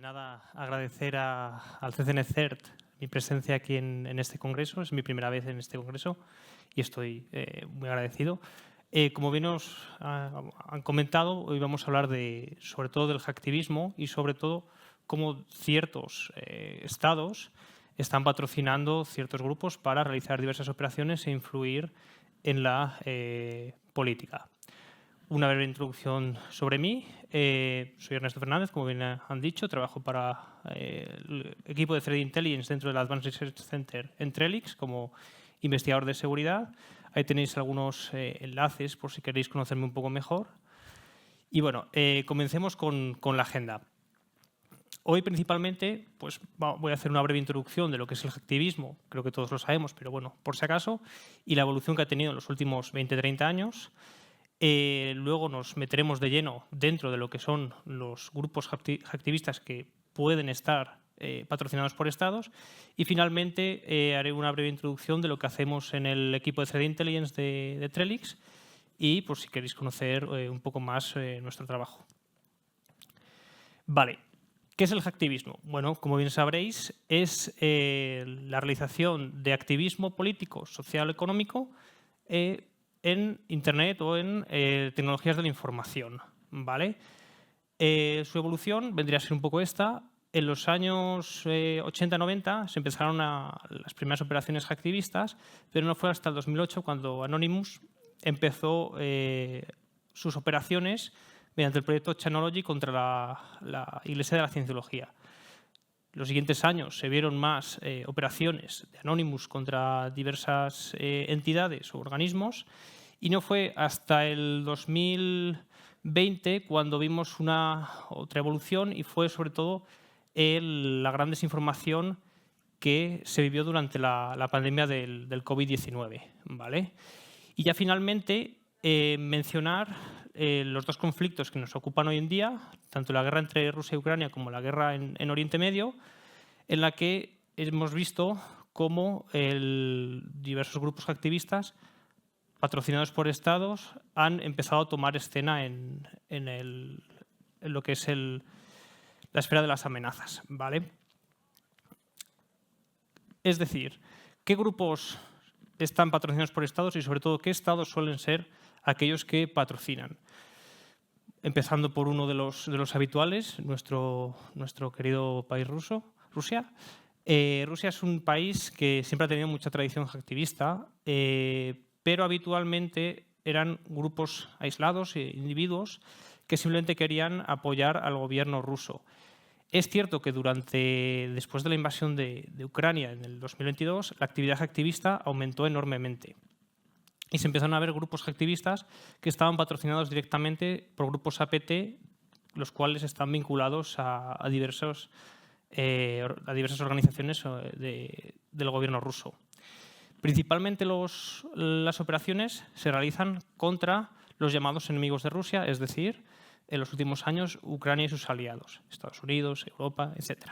nada, agradecer al CCNCERT mi presencia aquí en este congreso. Es mi primera vez en este congreso y estoy muy agradecido. Como bien nos han comentado, hoy vamos a hablar sobre todo del hacktivismo y sobre todo cómo ciertos estados están patrocinando ciertos grupos para realizar diversas operaciones e influir en la política. Una breve introducción sobre mí. Soy Ernesto Fernández, como bien han dicho. Trabajo para el equipo de Threat Intelligence dentro del Advanced Research Center en Trellix como investigador de seguridad. Ahí tenéis algunos enlaces por si queréis conocerme un poco mejor. Y bueno, comencemos con la agenda. Hoy principalmente pues, voy a hacer una breve introducción de lo que es el hacktivismo, creo que todos lo sabemos, pero bueno, por si acaso, y la evolución que ha tenido en los últimos 20-30 años. Luego nos meteremos de lleno dentro de lo que son los grupos hacktivistas que pueden estar patrocinados por estados. Y finalmente haré una breve introducción de lo que hacemos en el equipo de Threat Intelligence de Trellix y por si queréis conocer un poco más nuestro trabajo. Vale. ¿Qué es el hacktivismo? Bueno, como bien sabréis, es la realización de activismo político, social o económico en Internet o en tecnologías de la información, ¿vale? Su evolución vendría a ser un poco esta. En los años 80-90 se empezaron las primeras operaciones hacktivistas, pero no fue hasta el 2008 cuando Anonymous empezó sus operaciones mediante el proyecto Chanology contra la Iglesia de la Cienciología. Los siguientes años se vieron más operaciones de Anonymous contra diversas entidades o organismos y no fue hasta el 2020 cuando vimos otra evolución y fue sobre todo la gran desinformación que se vivió durante la pandemia del COVID-19, ¿vale? Y ya finalmente mencionar los dos conflictos que nos ocupan hoy en día, tanto la guerra entre Rusia y Ucrania como la guerra en Oriente Medio, en la que hemos visto cómo diversos grupos activistas patrocinados por estados han empezado a tomar escena en lo que es la esfera de las amenazas, ¿vale? Es decir, ¿qué grupos están patrocinados por estados y sobre todo qué estados suelen ser aquellos que patrocinan? Empezando por uno de los habituales, nuestro querido país Rusia. Rusia es un país que siempre ha tenido mucha tradición hacktivista, pero habitualmente eran grupos aislados, individuos, que simplemente querían apoyar al gobierno ruso. Es cierto que después de la invasión de Ucrania en el 2022, la actividad hacktivista aumentó enormemente. Y se empezaron a ver grupos hacktivistas que estaban patrocinados directamente por grupos APT, los cuales están vinculados a diversas organizaciones del gobierno ruso. Principalmente las operaciones se realizan contra los llamados enemigos de Rusia, es decir, en los últimos años Ucrania y sus aliados, Estados Unidos, Europa, etc.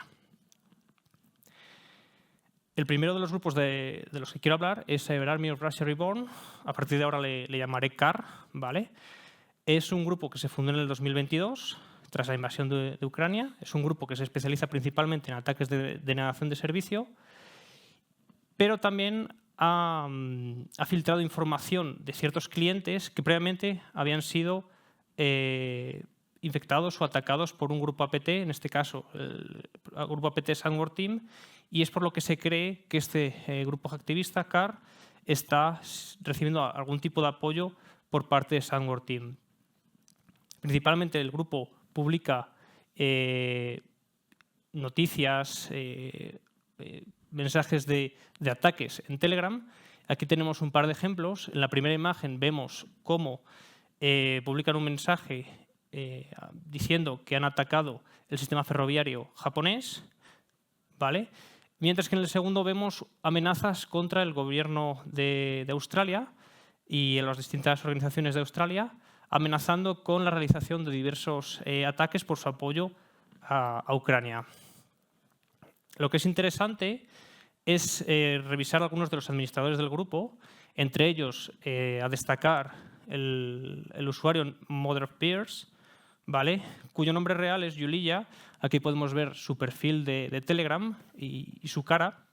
El primero de los grupos de los que quiero hablar es Army of Russia Reborn. A partir de ahora le llamaré CAR, ¿vale? Es un grupo que se fundó en el 2022 tras la invasión de Ucrania. Es un grupo que se especializa principalmente en ataques de denegación de servicio, pero también ha filtrado información de ciertos clientes que previamente habían sido infectados o atacados por un grupo APT, en este caso el grupo APT Sandworm Team, y es por lo que se cree que este grupo activista, CAR, está recibiendo algún tipo de apoyo por parte de Sandworm Team. Principalmente el grupo publica noticias, mensajes de ataques en Telegram. Aquí tenemos un par de ejemplos. En la primera imagen vemos cómo publican un mensaje diciendo que han atacado el sistema ferroviario japonés, ¿vale? Mientras que en el segundo vemos amenazas contra el gobierno de Australia y en las distintas organizaciones de Australia, amenazando con la realización de diversos ataques por su apoyo a Ucrania. Lo que es interesante es revisar algunos de los administradores del grupo, entre ellos a destacar el usuario Mother of Peers, ¿vale? Cuyo nombre real es Yulia Aquí podemos ver su perfil de Telegram y su cara.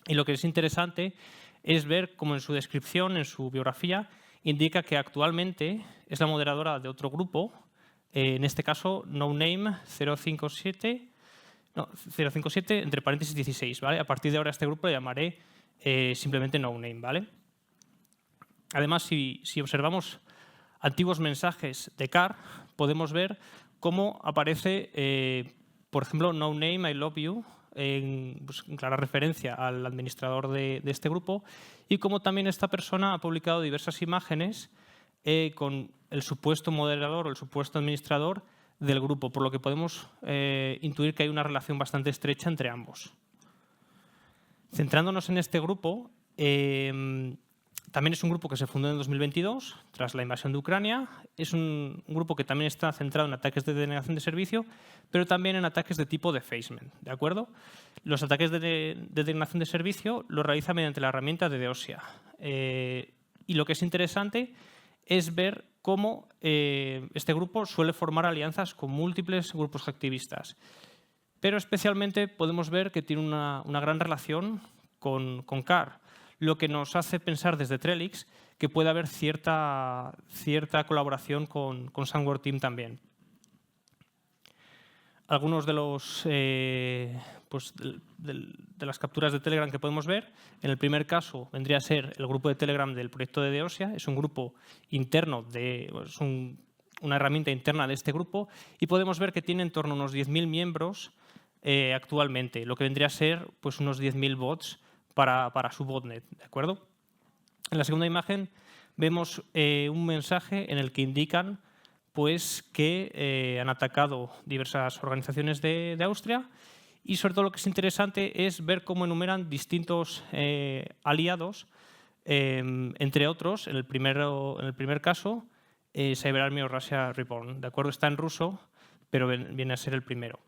Y lo que es interesante es ver cómo en su descripción, en su biografía, indica que actualmente es la moderadora de otro grupo, en este caso NoName 057, no, 057 entre paréntesis 16, ¿vale? A partir de ahora este grupo le llamaré simplemente NoName, ¿vale? Además, si observamos antiguos mensajes de CAR, podemos ver cómo aparece, por ejemplo, NoName, I love you, en clara referencia al administrador de este grupo, y cómo también esta persona ha publicado diversas imágenes con el supuesto moderador o el supuesto administrador del grupo, por lo que podemos intuir que hay una relación bastante estrecha entre ambos. Centrándonos en este grupo, también es un grupo que se fundó en 2022, tras la invasión de Ucrania. Es un grupo que también está centrado en ataques de denegación de servicio, pero también en ataques de tipo defacement, ¿de acuerdo? Los ataques de denegación de servicio los realiza mediante la herramienta de Deosia. Y lo que es interesante es ver cómo este grupo suele formar alianzas con múltiples grupos activistas. Pero especialmente podemos ver que tiene una gran relación con CAR, lo que nos hace pensar desde Trellix que puede haber cierta colaboración con Sandworm Team también. Algunos de los de las capturas de Telegram que podemos ver, en el primer caso vendría a ser el grupo de Telegram del proyecto de Deosia, es un grupo interno, es una herramienta interna de este grupo, y podemos ver que tiene en torno a unos 10.000 miembros actualmente, lo que vendría a ser pues, unos 10.000 bots para su botnet, ¿de acuerdo? En la segunda imagen vemos un mensaje en el que indican pues, que han atacado diversas organizaciones de Austria, y sobre todo lo que es interesante es ver cómo enumeran distintos aliados, entre otros, en el primer caso, CyberArmy o Russia Reborn, ¿de acuerdo? Está en ruso, pero viene a ser el primero.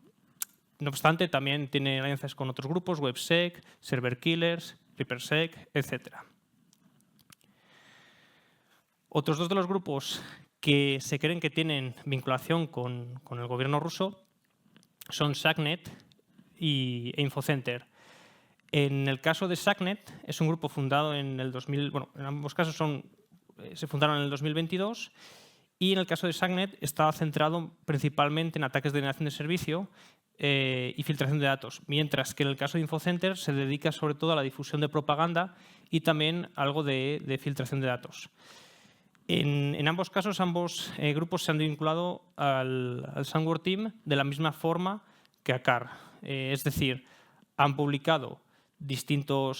No obstante, también tiene alianzas con otros grupos, WebSec, Server Killers, ReaperSec, etc. Otros dos de los grupos que se creen que tienen vinculación con el gobierno ruso son SACNET e InfoCenter. En el caso de SACNET, es un grupo fundado en el 2000, bueno, en ambos casos se fundaron en el 2022, y en el caso de SACNET está centrado principalmente en ataques de denegación de servicio y filtración de datos, mientras que en el caso de InfoCenter se dedica sobre todo a la difusión de propaganda y también algo de filtración de datos. En ambos casos, ambos grupos se han vinculado al Sandworm Team de la misma forma que a CAR. Es decir, han publicado distinta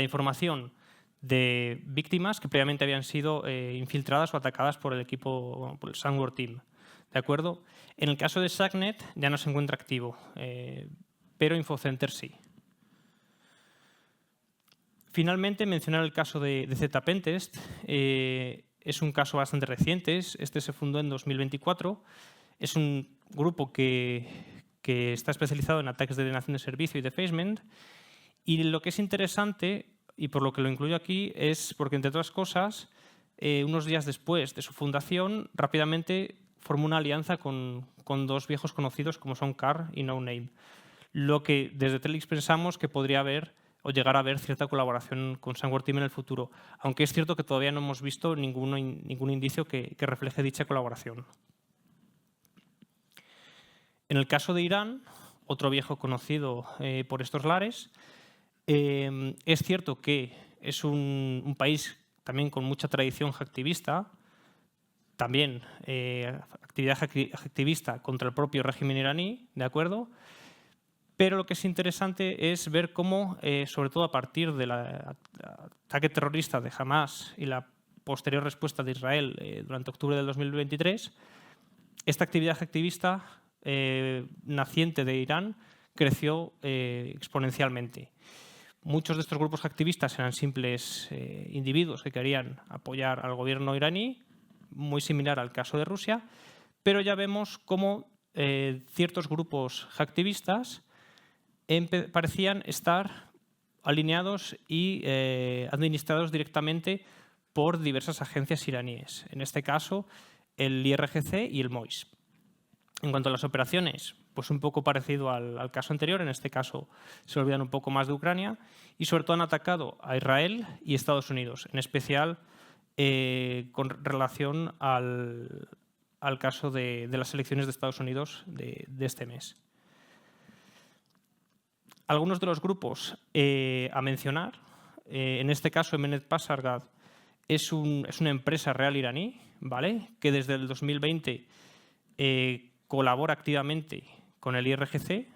información de víctimas que previamente habían sido infiltradas o atacadas por el equipo, por el Sandworm Team. ¿De acuerdo? En el caso de SACNET ya no se encuentra activo, pero InfoCenter sí. Finalmente, mencionar el caso de ZPentest. Es un caso bastante reciente. Este se fundó en 2024. Es un grupo que está especializado en ataques de denegación de servicio y defacement. Y lo que es interesante, y por lo que lo incluyo aquí, es porque, entre otras cosas, unos días después de su fundación, rápidamente formó una alianza con dos viejos conocidos como son CAR y NoName. Lo que desde Trellix pensamos que podría haber o llegar a haber cierta colaboración con Sandworm Team en el futuro, aunque es cierto que todavía no hemos visto ningún indicio que refleje dicha colaboración. En el caso de Irán, otro viejo conocido por estos lares, es cierto que es un país también con mucha tradición hacktivista, también actividad hacktivista contra el propio régimen iraní, ¿de acuerdo? Pero lo que es interesante es ver cómo, sobre todo a partir del ataque terrorista de Hamas y la posterior respuesta de Israel durante octubre del 2023, esta actividad activista naciente de Irán creció exponencialmente. Muchos de estos grupos activistas eran simples individuos que querían apoyar al gobierno iraní, muy similar al caso de Rusia, pero ya vemos cómo ciertos grupos activistas parecían estar alineados y administrados directamente por diversas agencias iraníes, en este caso el IRGC y el MOIS. En cuanto a las operaciones, pues un poco parecido al caso anterior. En este caso se olvidan un poco más de Ucrania y sobre todo han atacado a Israel y Estados Unidos, en especial con relación al caso de las elecciones de Estados Unidos de este mes. Algunos de los grupos a mencionar, en este caso Emnet Pasargad es una empresa real iraní, ¿vale?, que desde el 2020 colabora activamente con el IRGC.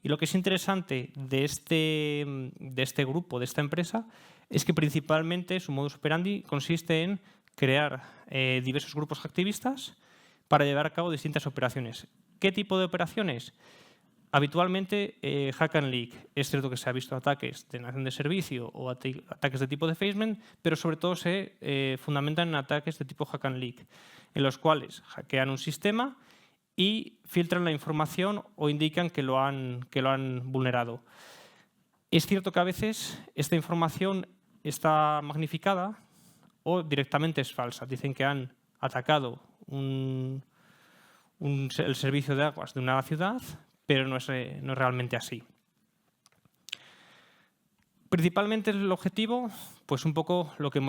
Y lo que es interesante de este grupo, de esta empresa, es que principalmente su modus operandi consiste en crear diversos grupos activistas para llevar a cabo distintas operaciones. ¿Qué tipo de operaciones? Habitualmente, Hack and Leak. Es cierto que se ha visto ataques de negación de servicio o ataques de tipo defacement, pero sobre todo se fundamentan en ataques de tipo Hack and Leak, en los cuales hackean un sistema y filtran la información o indican que lo han vulnerado. Es cierto que a veces esta información está magnificada o directamente es falsa. Dicen que han atacado el servicio de aguas de una ciudad, pero no es realmente así. Principalmente el objetivo, pues un poco lo que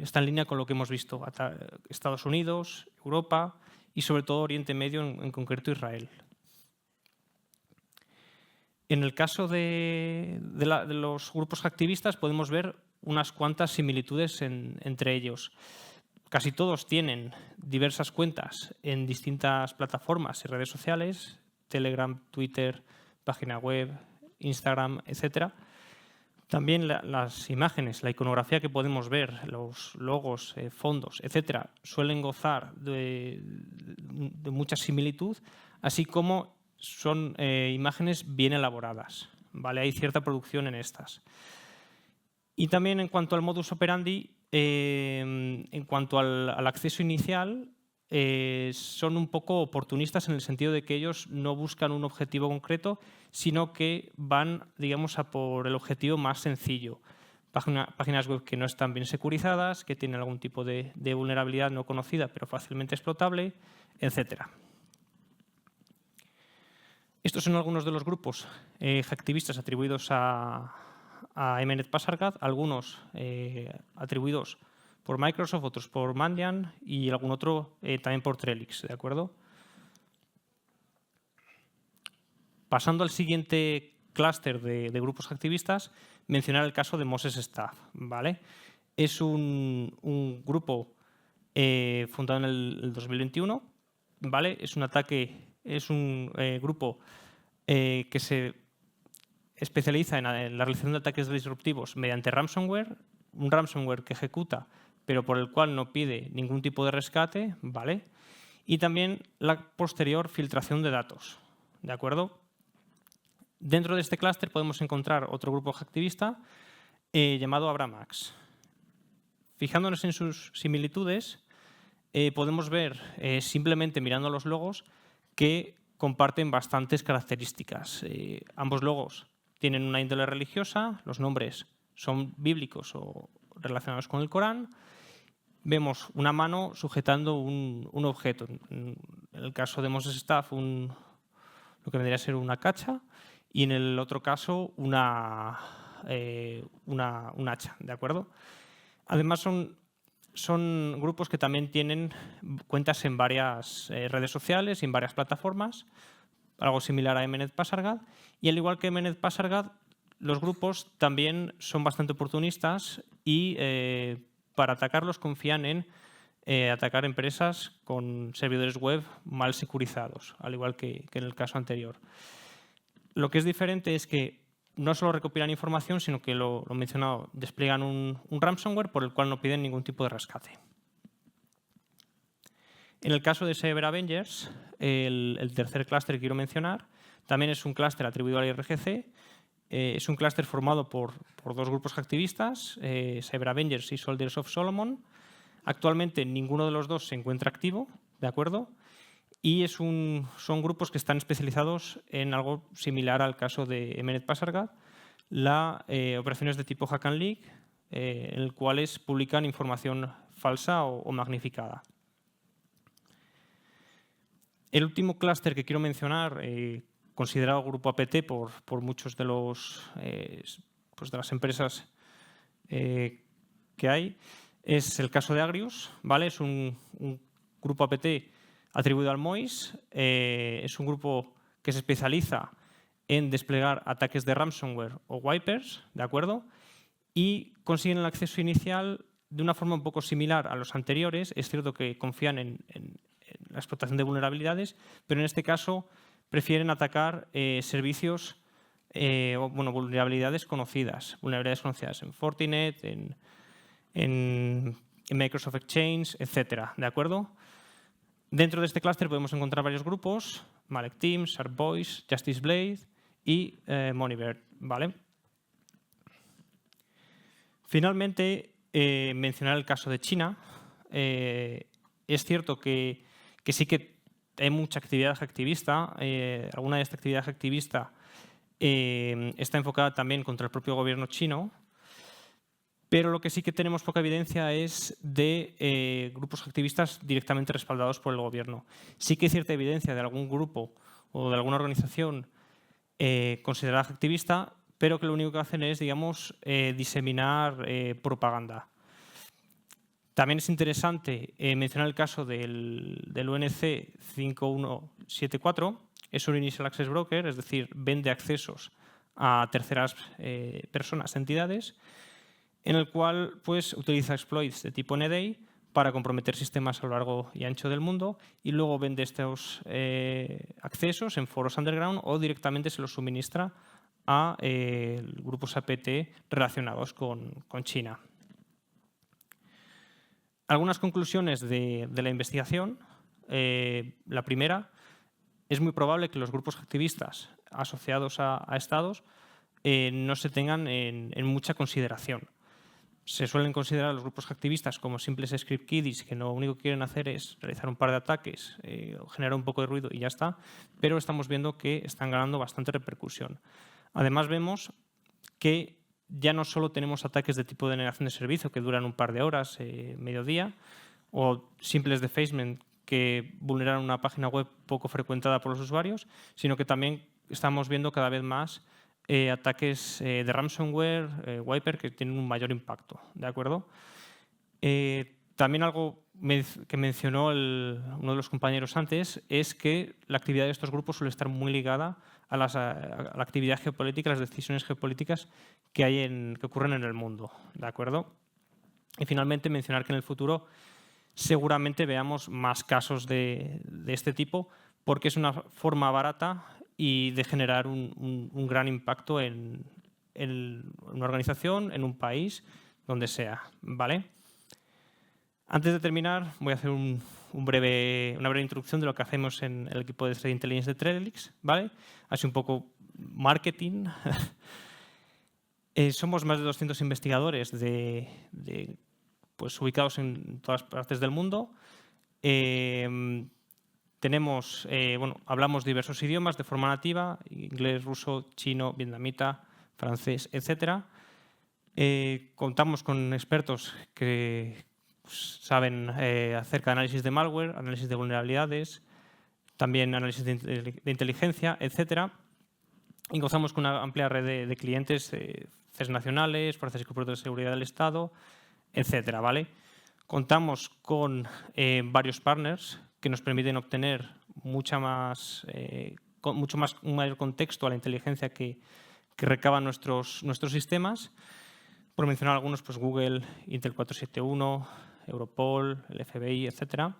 está en línea con lo que hemos visto: Estados Unidos, Europa y sobre todo Oriente Medio, en concreto Israel. En el caso de los grupos activistas podemos ver unas cuantas similitudes entre ellos. Casi todos tienen diversas cuentas en distintas plataformas y redes sociales: Telegram, Twitter, página web, Instagram, etc. También las imágenes, la iconografía que podemos ver, los logos, fondos, etc., suelen gozar de mucha similitud, así como son imágenes bien elaboradas, ¿vale? Hay cierta producción en estas. Y también en cuanto al modus operandi, en cuanto al acceso inicial, son un poco oportunistas en el sentido de que ellos no buscan un objetivo concreto, sino que van, digamos, a por el objetivo más sencillo. Páginas web que no están bien securizadas, que tienen algún tipo de vulnerabilidad no conocida pero fácilmente explotable, etc. Estos son algunos de los grupos hacktivistas atribuidos a Emnet Pasargad, algunos atribuidos por Microsoft, otros por Mandiant y algún otro también por Trellix, ¿de acuerdo? Pasando al siguiente clúster de grupos activistas, mencionar el caso de Moses Staff, ¿vale? Es un grupo fundado en el 2021, ¿vale? Es un grupo que se especializa en la realización de ataques disruptivos mediante ransomware, un ransomware que ejecuta pero por el cual no pide ningún tipo de rescate, ¿vale? Y también la posterior filtración de datos, ¿de acuerdo? Dentro de este clúster podemos encontrar otro grupo activista llamado Abramax. Fijándonos en sus similitudes, podemos ver, simplemente mirando los logos, que comparten bastantes características. Ambos logos tienen una índole religiosa, los nombres son bíblicos o relacionados con el Corán. Vemos una mano sujetando un objeto. En el caso de Moses Staff, lo que vendría a ser una cacha, y en el otro caso un hacha, ¿de acuerdo? Además son grupos que también tienen cuentas en varias redes sociales y en varias plataformas, algo similar a Emnet Pasargad, y al igual que Emnet Pasargad, los grupos también son bastante oportunistas y para atacarlos confían en atacar empresas con servidores web mal securizados, al igual que en el caso anterior. Lo que es diferente es que no solo recopilan información, sino que, lo mencionado, despliegan un ransomware por el cual no piden ningún tipo de rescate. En el caso de Cyber Avengers, el tercer clúster que quiero mencionar, también es un clúster atribuido al IRGC. Es un clúster formado por dos grupos activistas, Cyber Avengers y Soldiers of Solomon. Actualmente ninguno de los dos se encuentra activo, ¿de acuerdo? Y son grupos que están especializados en algo similar al caso de Emnet Pasargad, operaciones de tipo Hack and Leak, en el cuales publican información falsa o magnificada. El último clúster que quiero mencionar, considerado grupo APT por muchos de de las empresas que hay, es el caso de Agrius, ¿vale? Es un grupo APT atribuido al MOIS, es un grupo que se especializa en desplegar ataques de ransomware o wipers, ¿de acuerdo? Y consiguen el acceso inicial de una forma un poco similar a los anteriores. Es cierto que confían en la explotación de vulnerabilidades, pero en este caso prefieren atacar servicios o vulnerabilidades conocidas en Fortinet, en Microsoft Exchange, etcétera, ¿de acuerdo? Dentro de este clúster podemos encontrar varios grupos: Malek Teams, SharpVoice, Justice Blade y Moneybird, ¿vale? Finalmente, mencionar el caso de China. Es cierto que sí que hay mucha actividad activista. Alguna de esta actividad activista está enfocada también contra el propio gobierno chino, pero lo que sí que tenemos poca evidencia es de grupos activistas directamente respaldados por el gobierno. Sí que hay cierta evidencia de algún grupo o de alguna organización considerada activista, pero que lo único que hacen es, digamos, diseminar propaganda. También es interesante mencionar el caso del UNC 5174. Es un Initial Access Broker, es decir, vende accesos a terceras personas, entidades, en el cual pues, utiliza exploits de tipo NDAI para comprometer sistemas a lo largo y ancho del mundo, y luego vende estos accesos en foros underground o directamente se los suministra a grupos APT relacionados con China. Algunas conclusiones de la investigación. La primera, es muy probable que los grupos activistas asociados a estados no se tengan en mucha consideración. Se suelen considerar a los grupos activistas como simples script kiddies que lo único que quieren hacer es realizar un par de ataques, generar un poco de ruido y ya está, pero estamos viendo que están ganando bastante repercusión. Además vemos que ya no solo tenemos ataques de tipo de denegación de servicio que duran un par de horas, mediodía, o simples defacement que vulneran una página web poco frecuentada por los usuarios, sino que también estamos viendo cada vez más ataques de ransomware, wiper, que tienen un mayor impacto, ¿de acuerdo? También algo que mencionó uno de los compañeros antes es que la actividad de estos grupos suele estar muy ligada a la actividad geopolítica, las decisiones geopolíticas que ocurren en el mundo, ¿de acuerdo? Y finalmente mencionar que en el futuro seguramente veamos más casos de este tipo, porque es una forma barata y de generar un gran impacto en una organización, en un país, donde sea, ¿vale? Antes de terminar, voy a hacer una breve introducción de lo que hacemos en el equipo de Threat Intelligence de Trellix, ¿vale? Así un poco marketing. Somos más de 200 investigadores pues, ubicados en todas partes del mundo. Hablamos diversos idiomas de forma nativa: inglés, ruso, chino, vietnamita, francés, etc. Contamos con expertos que saben acerca de análisis de malware, análisis de vulnerabilidades, también análisis de inteligencia, etc. Y gozamos con una amplia red de clientes, CES nacionales, fuerzas y cuerpos de seguridad del Estado, etc. ¿vale? Contamos con varios partners que nos permiten obtener un mayor contexto a la inteligencia que recaban nuestros sistemas. Por mencionar algunos, pues Google, Intel 471, Europol, el FBI, etc.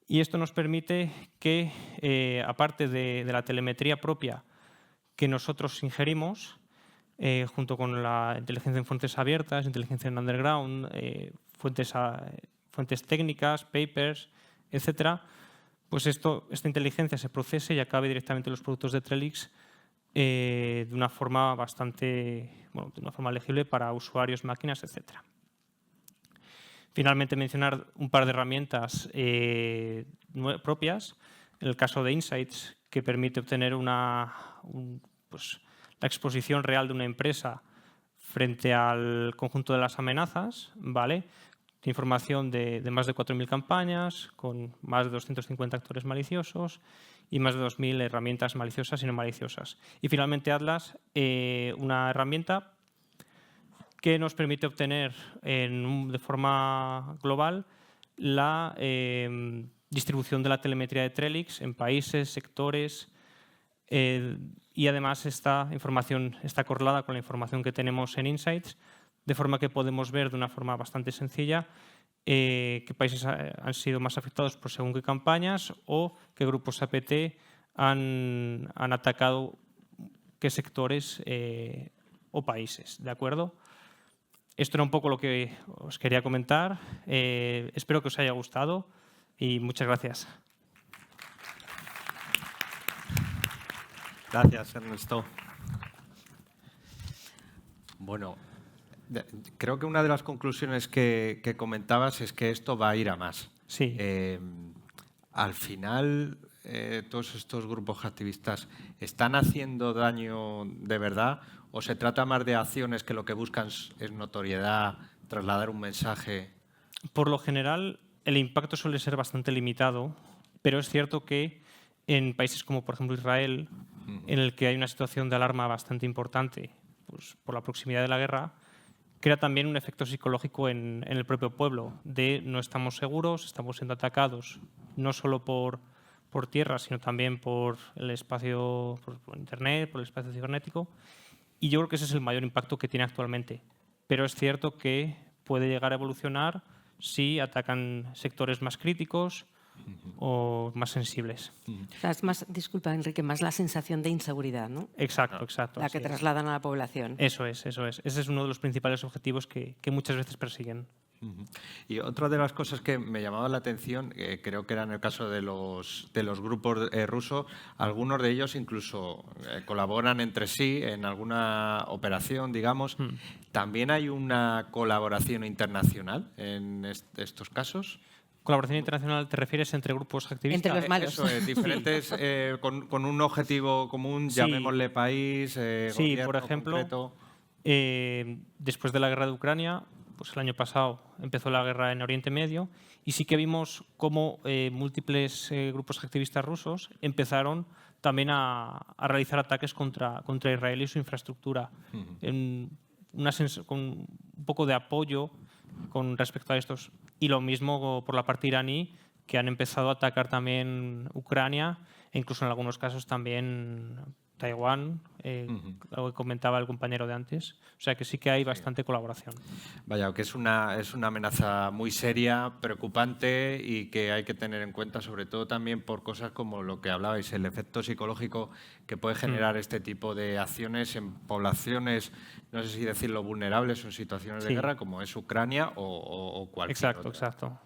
Y esto nos permite que, aparte de la telemetría propia que nosotros ingerimos, junto con la inteligencia en fuentes abiertas, inteligencia en underground, fuentes técnicas, papers, etc., pues esta inteligencia se procese y acabe directamente en los productos de Trellix de una forma legible para usuarios, máquinas, etc. Finalmente, mencionar un par de herramientas propias. En el caso de Insights, que permite obtener la exposición real de una empresa frente al conjunto de las amenazas, ¿vale? información de más de 4.000 campañas, con más de 250 actores maliciosos y más de 2.000 herramientas maliciosas y no maliciosas. Y finalmente Atlas, una herramienta que nos permite obtener de forma global la distribución de la telemetría de Trellix en países, sectores, y además esta información está correlada con la información que tenemos en Insights, de forma que podemos ver de una forma bastante sencilla qué países han sido más afectados por según qué campañas o qué grupos APT han atacado qué sectores o países. ¿De acuerdo? Esto era un poco lo que os quería comentar. Espero que os haya gustado y muchas gracias. Gracias, Ernesto. Bueno, creo que una de las conclusiones que comentabas es que esto va a ir a más. Sí. Al final, todos estos grupos activistas ¿están haciendo daño de verdad o se trata más de acciones que lo que buscan es notoriedad, trasladar un mensaje? Por lo general, el impacto suele ser bastante limitado, pero es cierto que en países como, por ejemplo, Israel, en el que hay una situación de alarma bastante importante pues, por la proximidad de la guerra, crea también un efecto psicológico en el propio pueblo, de no estamos seguros, estamos siendo atacados, no solo por tierra, sino también por el espacio, por Internet, por el espacio cibernético. Y yo creo que ese es el mayor impacto que tiene actualmente. Pero es cierto que puede llegar a evolucionar si atacan sectores más críticos o más sensibles. O sea, es más, disculpa, Enrique, más la sensación de inseguridad, ¿no? Exacto, exacto. La que trasladan a la población. Eso es, eso es. Ese es uno de los principales objetivos que muchas veces persiguen. Y otra de las cosas que me llamaba la atención, creo que era en el caso de los grupos rusos, algunos de ellos incluso colaboran entre sí en alguna operación, digamos. ¿También hay una colaboración internacional en estos casos? ¿Colaboración internacional te refieres entre grupos activistas? Entre los malos. Eso es, diferentes, con un objetivo común, Sí. llamémosle país, Sí, gobierno por ejemplo, concreto. después de la guerra de Ucrania, pues el año pasado empezó la guerra en Oriente Medio y sí que vimos cómo múltiples grupos activistas rusos empezaron también a realizar ataques contra Israel y su infraestructura, con un poco de apoyo con respecto a estos. Y lo mismo por la parte iraní, que han empezado a atacar también Ucrania e incluso en algunos casos también Taiwán, lo que comentaba el compañero de antes. O sea que sí que hay bastante colaboración. Vaya, que es una amenaza muy seria, preocupante y que hay que tener en cuenta, sobre todo también por cosas como lo que hablabais, el efecto psicológico que puede generar este tipo de acciones en poblaciones, no sé si decirlo, vulnerables o en situaciones de guerra, como es Ucrania o cualquier otra. Exacto.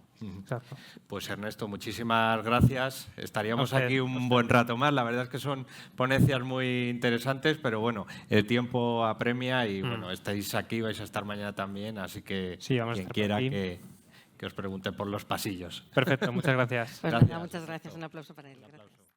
Pues Ernesto, muchísimas gracias. Estaríamos aquí un buen rato más. La verdad es que son ponencias muy interesantes, pero bueno, el tiempo apremia y bueno, estáis aquí, vais a estar mañana también, así que quien quiera que os pregunte por los pasillos. Perfecto, muchas gracias. Pues, muchas gracias. Un aplauso para él. Gracias.